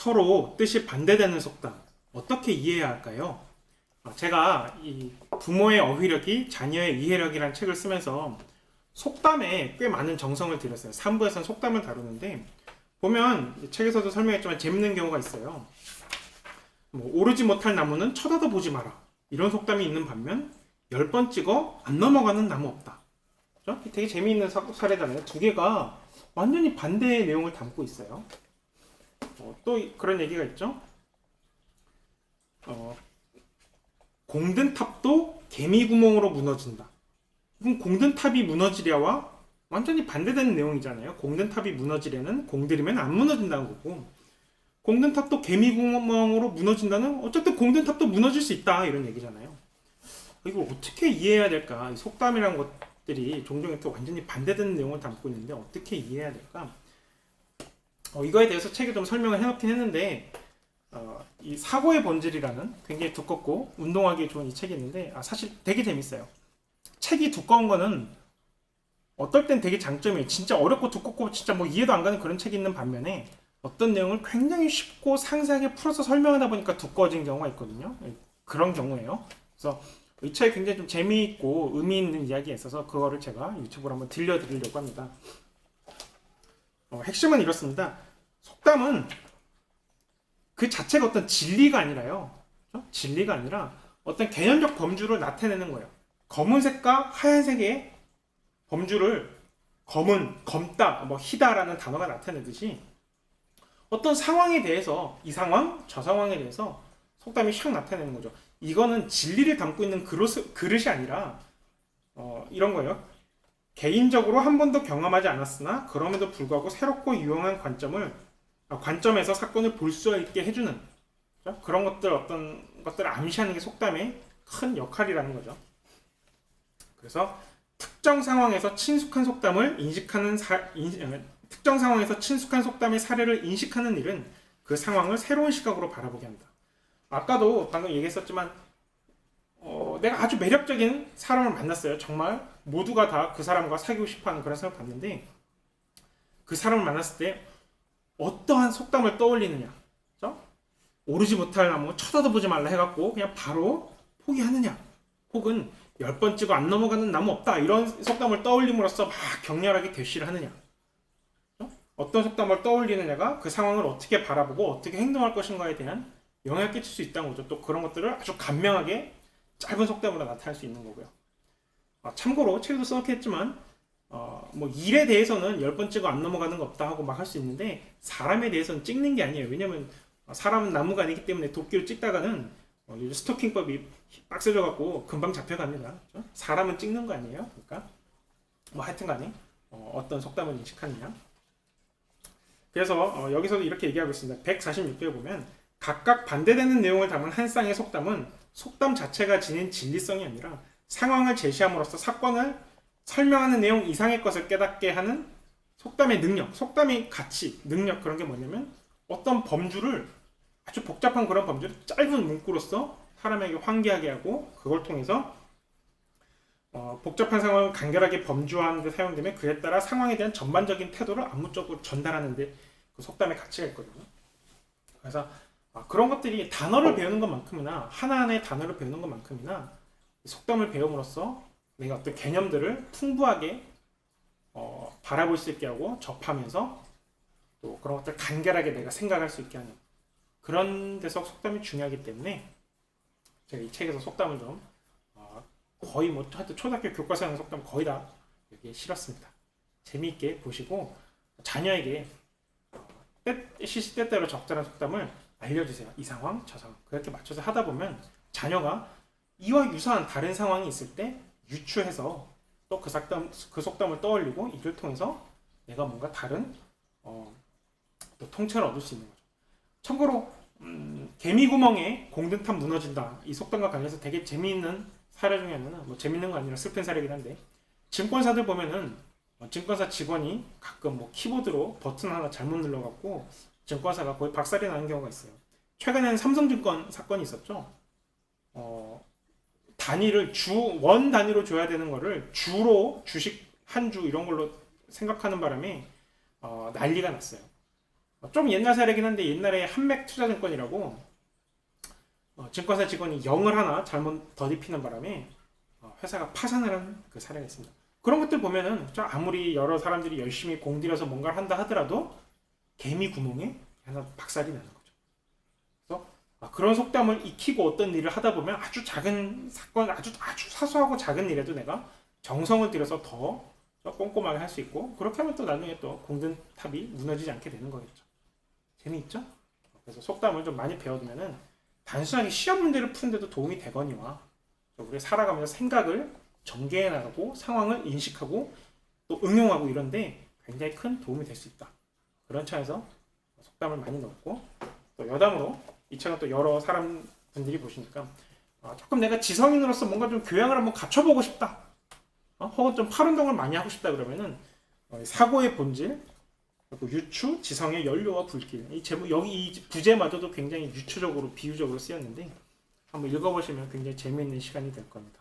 서로 뜻이 반대되는 속담 어떻게 이해해야 할까요? 제가 이 부모의 어휘력이 자녀의 이해력이라는 책을 쓰면서 속담에 꽤 많은 정성을 들였어요. 3부에서는 속담을 다루는데 보면 책에서도 설명했지만 재밌는 경우가 있어요. 오르지 못할 나무는 쳐다도 보지 마라, 이런 속담이 있는 반면 10번 찍어 안 넘어가는 나무 없다. 그렇죠? 되게 재미있는 사례잖아요. 두 개가 완전히 반대의 내용을 담고 있어요. 또 그런 얘기가 있죠. 공든 탑도 개미 구멍으로 무너진다. 그럼 공든 탑이 무너지랴와 완전히 반대되는 내용이잖아요. 공든 탑이 무너지려는 공들이면 안 무너진다는 거고, 공든 탑도 개미 구멍으로 무너진다는 어쨌든 공든 탑도 무너질 수 있다, 이런 얘기잖아요. 이걸 어떻게 이해해야 될까? 이 속담이라는 것들이 종종 이렇게 완전히 반대되는 내용을 담고 있는데 어떻게 이해해야 될까? 이거에 대해서 책에 좀 설명을 해놓긴 했는데, 이 사고의 본질이라는 굉장히 두껍고 운동하기 좋은 이 책이 있는데, 사실 되게 재밌어요. 책이 두꺼운 거는 어떨 땐 되게 장점이에요. 진짜 어렵고 두껍고 진짜 뭐 이해도 안 가는 그런 책이 있는 반면에 어떤 내용을 굉장히 쉽고 상세하게 풀어서 설명하다 보니까 두꺼워진 경우가 있거든요. 그런 경우예요. 그래서 이 책이 굉장히 좀 재미있고 의미 있는 이야기에 있어서 그거를 제가 유튜브로 한번 들려드리려고 합니다. 핵심은 이렇습니다. 속담은 그 자체가 어떤 진리가 아니라요. 그렇죠? 진리가 아니라 어떤 개념적 범주를 나타내는 거예요. 검은색과 하얀색의 범주를 검은, 검다, 희다라는 단어가 나타내듯이 어떤 상황에 대해서 이 상황, 저 상황에 대해서 속담이 샥 나타내는 거죠. 이거는 진리를 담고 있는 그릇이 아니라 이런 거예요. 개인적으로 한 번도 경험하지 않았으나 그럼에도 불구하고 새롭고 유용한 관점에서 사건을 볼 수 있게 해주는, 그렇죠? 그런 것들, 어떤 것들을 암시하는 게 속담의 큰 역할이라는 거죠. 그래서 특정 상황에서 친숙한 속담의 사례를 인식하는 일은 그 상황을 새로운 시각으로 바라보게 한다. 아까도 방금 얘기했었지만 내가 아주 매력적인 사람을 만났어요. 정말 모두가 다 그 사람과 사귀고 싶어하는 그런 사람을 봤는데, 그 사람을 만났을 때 어떠한 속담을 떠올리느냐, 그렇죠? 오르지 못할 나무 쳐다도 보지 말라 해갖고 그냥 바로 포기하느냐, 혹은 10번 찍어 안 넘어가는 나무 없다, 이런 속담을 떠올림으로써 막 격렬하게 대시를 하느냐, 그렇죠? 어떤 속담을 떠올리느냐가 그 상황을 어떻게 바라보고 어떻게 행동할 것인가에 대한 영향을 끼칠 수 있다는 거죠. 또 그런 것들을 아주 간명하게 짧은 속담으로 나타낼 수 있는 거고요. 참고로 책에도 써놓긴 했지만 일에 대해서는 10번 찍어 안 넘어가는 거 없다 하고 막 할 수 있는데, 사람에 대해서는 찍는 게 아니에요. 왜냐면 사람은 나무가 아니기 때문에 도끼로 찍다가는 요즘 스토킹법이 빡세져 갖고 금방 잡혀갑니다. 그렇죠? 사람은 찍는 거 아니에요. 그러니까 하여튼 간에 어떤 속담을 인식하느냐. 그래서 여기서도 이렇게 얘기하고 있습니다. 146페이지에 보면 각각 반대되는 내용을 담은 한 쌍의 속담은 속담 자체가 지닌 진리성이 아니라 상황을 제시함으로써 사건을 설명하는 내용 이상의 것을 깨닫게 하는 속담의 능력, 속담의 가치, 능력, 그런 게 뭐냐면 어떤 범주를, 아주 복잡한 그런 범주를 짧은 문구로서 사람에게 환기하게 하고, 그걸 통해서 복잡한 상황을 간결하게 범주화하는 데 사용되면 그에 따라 상황에 대한 전반적인 태도를 암묵적으로 전달하는 데 그 속담의 가치가 있거든요. 그래서 그런 것들이 단어를 배우는 것만큼이나, 하나하나의 단어를 배우는 것만큼이나 속담을 배움으로써 내가 어떤 개념들을 풍부하게 바라볼 수 있게 하고 접하면서 또 그런 것들 간결하게 내가 생각할 수 있게 하는 그런 데서 속담이 중요하기 때문에 제가 이 책에서 속담을 좀 거의 하여튼 초등학교 교과서에 있는 속담 거의 다 여기에 실었습니다. 재미있게 보시고 자녀에게 시시때때로 적절한 속담을 알려주세요. 이 상황, 저 상황, 그렇게 맞춰서 하다 보면 자녀가 이와 유사한 다른 상황이 있을 때 유추해서 또 그 속담을 떠올리고 이를 통해서 내가 뭔가 다른 또 통찰을 얻을 수 있는 거죠. 참고로 개미구멍에 공든탑 무너진다, 이 속담과 관련해서 되게 재미있는 사례 중에 하나는, 재미있는 거 아니라 슬픈 사례긴 한데, 증권사들 보면은 증권사 직원이 가끔 키보드로 버튼 하나 잘못 눌러갖고 증권사가 거의 박살이 나는 경우가 있어요. 최근에는 삼성증권 사건이 있었죠. 단위를 원 단위로 줘야 되는 거를 주로, 주식 한 주 이런 걸로 생각하는 바람에 난리가 났어요. 좀 옛날 사례긴 한데 옛날에 한맥투자증권이라고 증권사 직원이 영을 하나 잘못 더듬히는 바람에 회사가 파산을 한 그 사례가 있습니다. 그런 것들 보면은 아무리 여러 사람들이 열심히 공들여서 뭔가를 한다 하더라도 개미 구멍에 하나 박살이 나는 거죠. 그래서 그런 속담을 익히고 어떤 일을 하다 보면 아주 작은 사건, 아주 사소하고 작은 일에도 내가 정성을 들여서 더 꼼꼼하게 할 수 있고, 그렇게 하면 또 나중에 또 공든 탑이 무너지지 않게 되는 거겠죠. 재미있죠? 그래서 속담을 좀 많이 배워두면은 단순하게 시험 문제를 푸는데도 도움이 되거니와 우리 살아가면서 생각을 전개해 나가고 상황을 인식하고 또 응용하고 이런데 굉장히 큰 도움이 될 수 있다. 그런 차에서 속담을 많이 넣었고, 또 여담으로 이 책은 또 여러 사람 분들이 보시니까 조금 내가 지성인으로서 뭔가 좀 교양을 한번 갖춰보고 싶다, 혹은 좀 팔 운동을 많이 하고 싶다 그러면은 사고의 본질, 그리고 유추, 지성의 연료와 불길, 이 제목, 여기 이 부제마저도 굉장히 유추적으로 비유적으로 쓰였는데 한번 읽어보시면 굉장히 재미있는 시간이 될 겁니다.